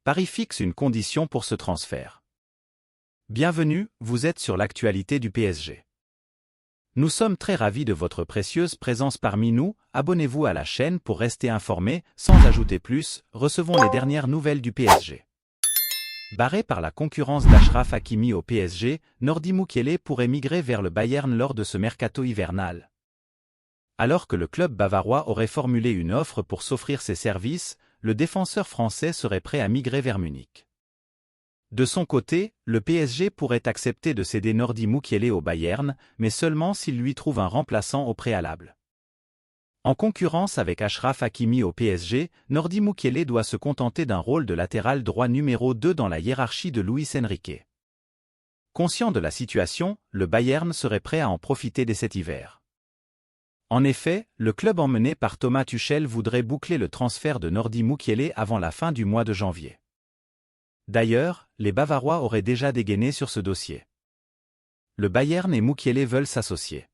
Paris fixe une condition pour ce transfert. Bienvenue, vous êtes sur l'actualité du PSG. Nous sommes très ravis de votre précieuse présence parmi nous, abonnez-vous à la chaîne pour rester informé, sans ajouter plus, recevons les dernières nouvelles du PSG. Barré par la concurrence d'Achraf Hakimi au PSG, Nordi Mukiele pourrait migrer vers le Bayern lors de ce mercato hivernal. Alors que le club bavarois aurait formulé une offre pour s'offrir ses services, le défenseur français serait prêt à migrer vers Munich. De son côté, le PSG pourrait accepter de céder Nordi Mukiele au Bayern, mais seulement s'il lui trouve un remplaçant au préalable. En concurrence avec Achraf Hakimi au PSG, Nordi Mukiele doit se contenter d'un rôle de latéral droit numéro 2 dans la hiérarchie de Luis Enrique. Conscient de la situation, le Bayern serait prêt à en profiter dès cet hiver. En effet, le club emmené par Thomas Tuchel voudrait boucler le transfert de Nordi Mukiele avant la fin du mois de janvier. D'ailleurs, les Bavarois auraient déjà dégainé sur ce dossier. Le Bayern et Mukiele veulent s'associer.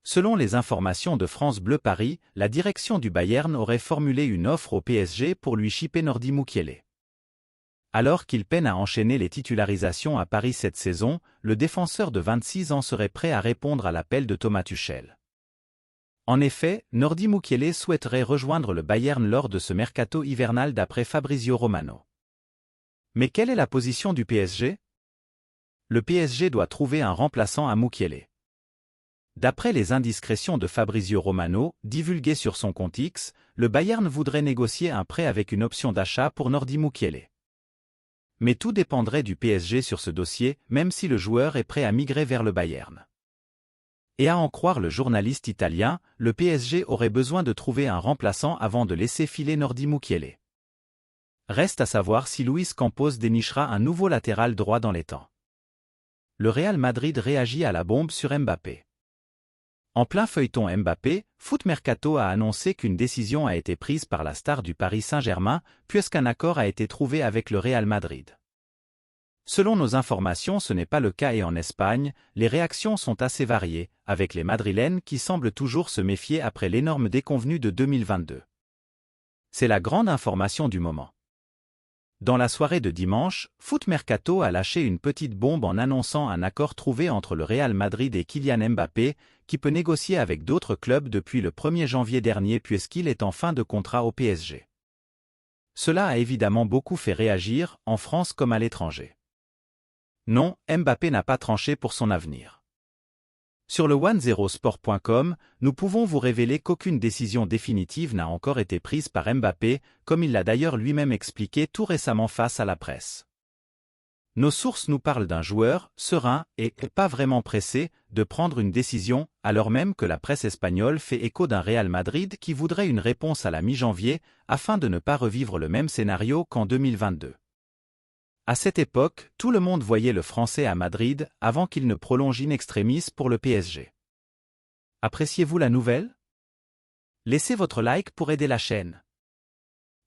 Selon les informations de France Bleu Paris, la direction du Bayern aurait formulé une offre au PSG pour lui shipper Nordi Mukiele. Alors qu'il peine à enchaîner les titularisations à Paris cette saison, le défenseur de 26 ans serait prêt à répondre à l'appel de Thomas Tuchel. En effet, Nordi Mukiele souhaiterait rejoindre le Bayern lors de ce mercato hivernal d'après Fabrizio Romano. Mais quelle est la position du PSG? Le PSG doit trouver un remplaçant à Mukiele. D'après les indiscrétions de Fabrizio Romano, divulguées sur son compte X, le Bayern voudrait négocier un prêt avec une option d'achat pour Nordi Mukiele. Mais tout dépendrait du PSG sur ce dossier, même si le joueur est prêt à migrer vers le Bayern. Et à en croire le journaliste italien, le PSG aurait besoin de trouver un remplaçant avant de laisser filer Nordi Mukiele. Reste à savoir si Luis Campos dénichera un nouveau latéral droit dans les temps. Le Real Madrid réagit à la bombe sur Mbappé. En plein feuilleton Mbappé, Foot Mercato a annoncé qu'une décision a été prise par la star du Paris Saint-Germain, puisqu'un accord a été trouvé avec le Real Madrid. Selon nos informations, ce n'est pas le cas et en Espagne, les réactions sont assez variées, avec les Madrilènes qui semblent toujours se méfier après l'énorme déconvenue de 2022. C'est la grande information du moment. Dans la soirée de dimanche, Foot Mercato a lâché une petite bombe en annonçant un accord trouvé entre le Real Madrid et Kylian Mbappé, qui peut négocier avec d'autres clubs depuis le 1er janvier dernier puisqu'il est en fin de contrat au PSG. Cela a évidemment beaucoup fait réagir, en France comme à l'étranger. Non, Mbappé n'a pas tranché pour son avenir. Sur le 10sport.com, nous pouvons vous révéler qu'aucune décision définitive n'a encore été prise par Mbappé, comme il l'a d'ailleurs lui-même expliqué tout récemment face à la presse. Nos sources nous parlent d'un joueur, serein et pas vraiment pressé, de prendre une décision, alors même que la presse espagnole fait écho d'un Real Madrid qui voudrait une réponse à la mi-janvier, afin de ne pas revivre le même scénario qu'en 2022. À cette époque, tout le monde voyait le Français à Madrid avant qu'il ne prolonge in extremis pour le PSG. Appréciez-vous la nouvelle? Laissez votre like pour aider la chaîne.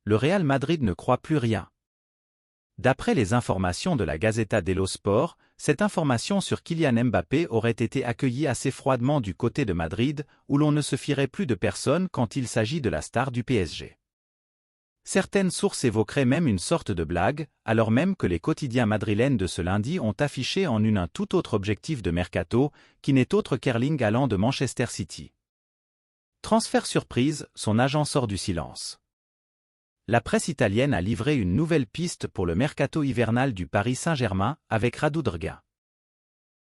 Le Real Madrid ne croit plus rien. D'après les informations de la Gazzetta dello Sport, cette information sur Kylian Mbappé aurait été accueillie assez froidement du côté de Madrid, où l'on ne se fierait plus de personne quand il s'agit de la star du PSG. Certaines sources évoqueraient même une sorte de blague, alors même que les quotidiens madrilènes de ce lundi ont affiché en une un tout autre objectif de mercato, qui n'est autre qu'Erling Haaland de Manchester City. Transfert surprise, son agent sort du silence. La presse italienne a livré une nouvelle piste pour le mercato hivernal du Paris Saint-Germain, avec Radu Drga.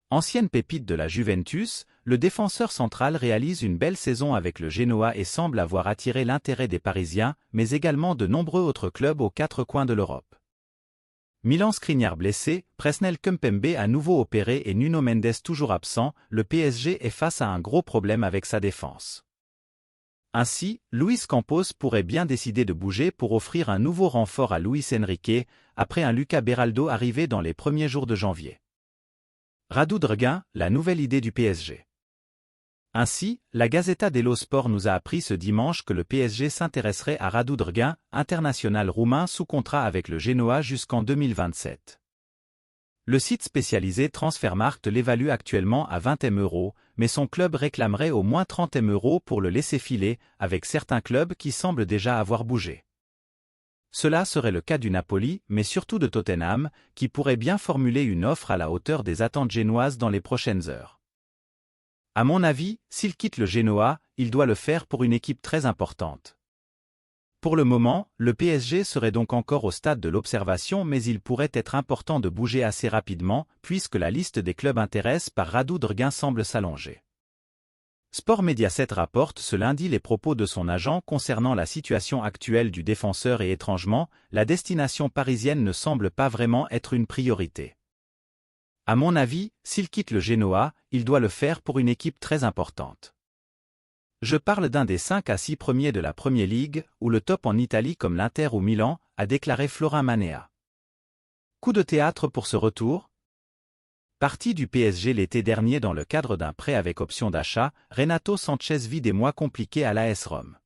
Ancienne pépite de la Juventus, le défenseur central réalise une belle saison avec le Genoa et semble avoir attiré l'intérêt des Parisiens, mais également de nombreux autres clubs aux quatre coins de l'Europe. Milan Skriniar blessé, Presnel Kimpembe à nouveau opéré et Nuno Mendes toujours absent, le PSG est face à un gros problème avec sa défense. Ainsi, Luis Campos pourrait bien décider de bouger pour offrir un nouveau renfort à Luis Enrique, après un Lucas Beraldo arrivé dans les premiers jours de janvier. Radu Drga, la nouvelle idée du PSG. Ainsi, la Gazzetta dello Sport nous a appris ce dimanche que le PSG s'intéresserait à Radu Drga, international roumain sous contrat avec le Genoa jusqu'en 2027. Le site spécialisé Transfermarkt l'évalue actuellement à 20 m €, mais son club réclamerait au moins 30 m € pour le laisser filer, avec certains clubs qui semblent déjà avoir bougé. Cela serait le cas du Napoli, mais surtout de Tottenham, qui pourrait bien formuler une offre à la hauteur des attentes génoises dans les prochaines heures. À mon avis, s'il quitte le Genoa, il doit le faire pour une équipe très importante. Pour le moment, le PSG serait donc encore au stade de l'observation, mais il pourrait être important de bouger assez rapidement, puisque la liste des clubs intéressés par Radu Drguin semble s'allonger. Sport Mediaset rapporte ce lundi les propos de son agent concernant la situation actuelle du défenseur et étrangement, la destination parisienne ne semble pas vraiment être une priorité. À mon avis, s'il quitte le Genoa, il doit le faire pour une équipe très importante. Je parle d'un des 5 à 6 premiers de la Premier League, ou le top en Italie comme l'Inter ou Milan, a déclaré Florin Manea. Coup de théâtre pour ce retour? Parti du PSG l'été dernier dans le cadre d'un prêt avec option d'achat, Renato Sanchez vit des mois compliqués à l'AS Rome.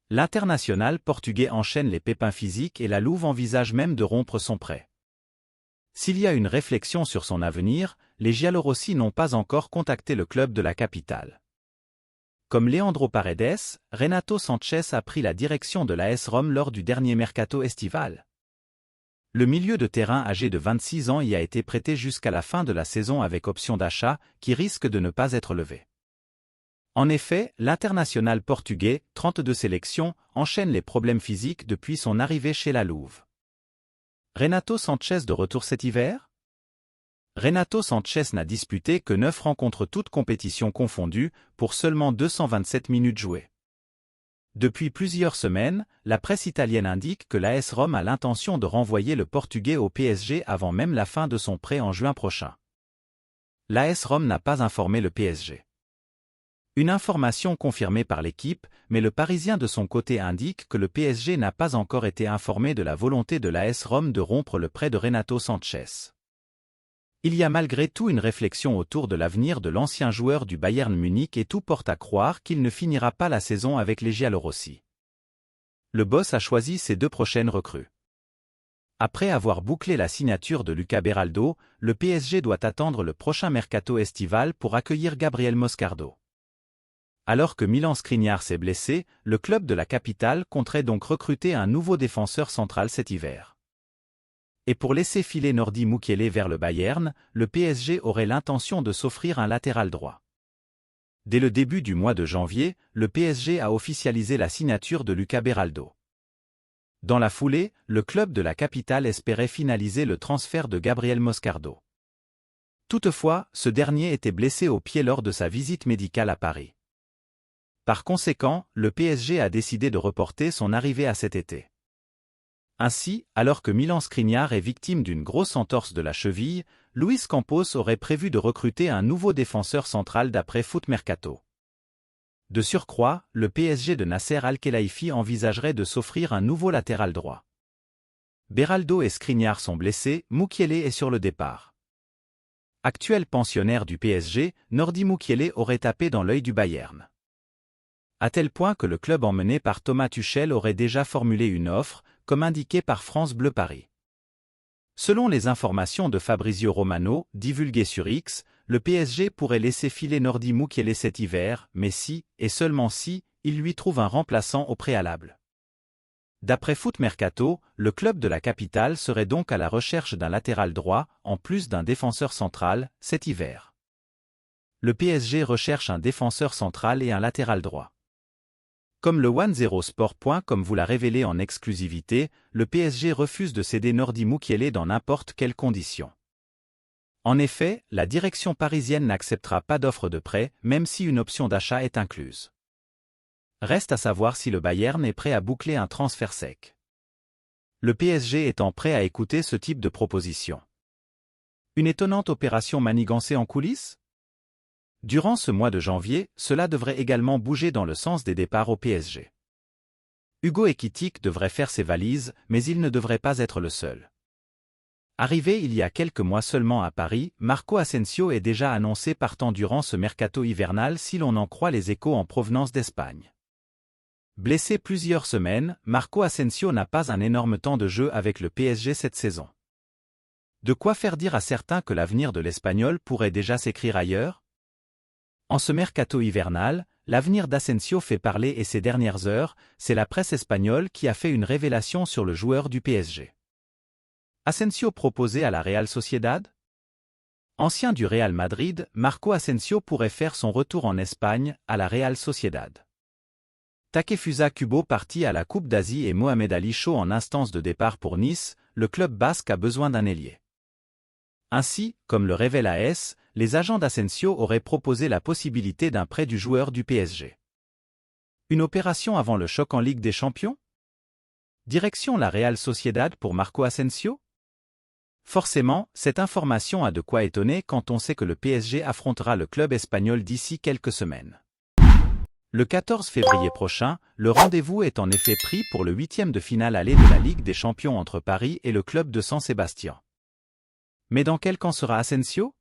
L'international portugais enchaîne les pépins physiques et la Louve envisage même de rompre son prêt. S'il y a une réflexion sur son avenir, les giallorossi n'ont pas encore contacté le club de la capitale. Comme Leandro Paredes, Renato Sanchez a pris la direction de l'AS Rome lors du dernier mercato estival. Le milieu de terrain âgé de 26 ans y a été prêté jusqu'à la fin de la saison avec option d'achat, qui risque de ne pas être levée. En effet, l'international portugais, 32 sélections, enchaîne les problèmes physiques depuis son arrivée chez la Louve. Renato Sanchez de retour cet hiver? Renato Sanchez n'a disputé que 9 rencontres toutes compétitions confondues, pour seulement 227 minutes jouées. Depuis plusieurs semaines, la presse italienne indique que l'AS Rome a l'intention de renvoyer le Portugais au PSG avant même la fin de son prêt en juin prochain. L'AS Rome n'a pas informé le PSG. Une information confirmée par l'équipe, mais le Parisien de son côté indique que le PSG n'a pas encore été informé de la volonté de l'AS Rome de rompre le prêt de Renato Sanchez. Il y a malgré tout une réflexion autour de l'avenir de l'ancien joueur du Bayern Munich et tout porte à croire qu'il ne finira pas la saison avec les giallorossi. Le boss a choisi ses 2 prochaines recrues. Après avoir bouclé la signature de Luca Beraldo, le PSG doit attendre le prochain mercato estival pour accueillir Gabriel Moscardo. Alors que Milan Skriniar s'est blessé, le club de la capitale compterait donc recruter un nouveau défenseur central cet hiver. Et pour laisser filer Nordi Mukiele vers le Bayern, le PSG aurait l'intention de s'offrir un latéral droit. Dès le début du mois de janvier, le PSG a officialisé la signature de Luca Beraldo. Dans la foulée, le club de la capitale espérait finaliser le transfert de Gabriel Moscardo. Toutefois, ce dernier était blessé au pied lors de sa visite médicale à Paris. Par conséquent, le PSG a décidé de reporter son arrivée à cet été. Ainsi, alors que Milan Skriniar est victime d'une grosse entorse de la cheville, Luis Campos aurait prévu de recruter un nouveau défenseur central d'après Foot Mercato. De surcroît, le PSG de Nasser Al-Khelaifi envisagerait de s'offrir un nouveau latéral droit. Beraldo et Skriniar sont blessés, Mukiele est sur le départ. Actuel pensionnaire du PSG, Nordi Mukiele aurait tapé dans l'œil du Bayern. À tel point que le club emmené par Thomas Tuchel aurait déjà formulé une offre, comme indiqué par France Bleu Paris. Selon les informations de Fabrizio Romano, divulguées sur X, le PSG pourrait laisser filer Nordi Mukiele cet hiver, mais si, et seulement si, il lui trouve un remplaçant au préalable. D'après Foot Mercato, le club de la capitale serait donc à la recherche d'un latéral droit, en plus d'un défenseur central, cet hiver. Le PSG recherche un défenseur central et un latéral droit. Comme le 10sport.com vous l'a révélé en exclusivité, le PSG refuse de céder Nordi Mukiele dans n'importe quelles conditions. En effet, la direction parisienne n'acceptera pas d'offre de prêt, même si une option d'achat est incluse. Reste à savoir si le Bayern est prêt à boucler un transfert sec. Le PSG étant prêt à écouter ce type de proposition. Une étonnante opération manigancée en coulisses? Durant ce mois de janvier, cela devrait également bouger dans le sens des départs au PSG. Hugo Ekitike devrait faire ses valises, mais il ne devrait pas être le seul. Arrivé il y a quelques mois seulement à Paris, Marco Asensio est déjà annoncé partant durant ce mercato hivernal si l'on en croit les échos en provenance d'Espagne. Blessé plusieurs semaines, Marco Asensio n'a pas un énorme temps de jeu avec le PSG cette saison. De quoi faire dire à certains que l'avenir de l'Espagnol pourrait déjà s'écrire ailleurs? En ce mercato hivernal, l'avenir d'Asensio fait parler et ces dernières heures, c'est la presse espagnole qui a fait une révélation sur le joueur du PSG. Asensio proposé à la Real Sociedad? Ancien du Real Madrid, Marco Asensio pourrait faire son retour en Espagne, à la Real Sociedad. Takefusa Kubo parti à la Coupe d'Asie et Mohamed Ali chaud en instance de départ pour Nice, le club basque a besoin d'un ailier. Ainsi, comme le révèle AS, les agents d'Asensio auraient proposé la possibilité d'un prêt du joueur du PSG. Une opération avant le choc en Ligue des Champions? Direction la Real Sociedad pour Marco Asensio? Forcément, cette information a de quoi étonner quand on sait que le PSG affrontera le club espagnol d'ici quelques semaines. Le 14 février prochain, le rendez-vous est en effet pris pour le 8e de finale aller de la Ligue des Champions entre Paris et le club de San Sébastien. Mais dans quel camp sera Asensio?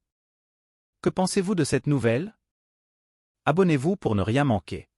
Que pensez-vous de cette nouvelle? Abonnez-vous pour ne rien manquer.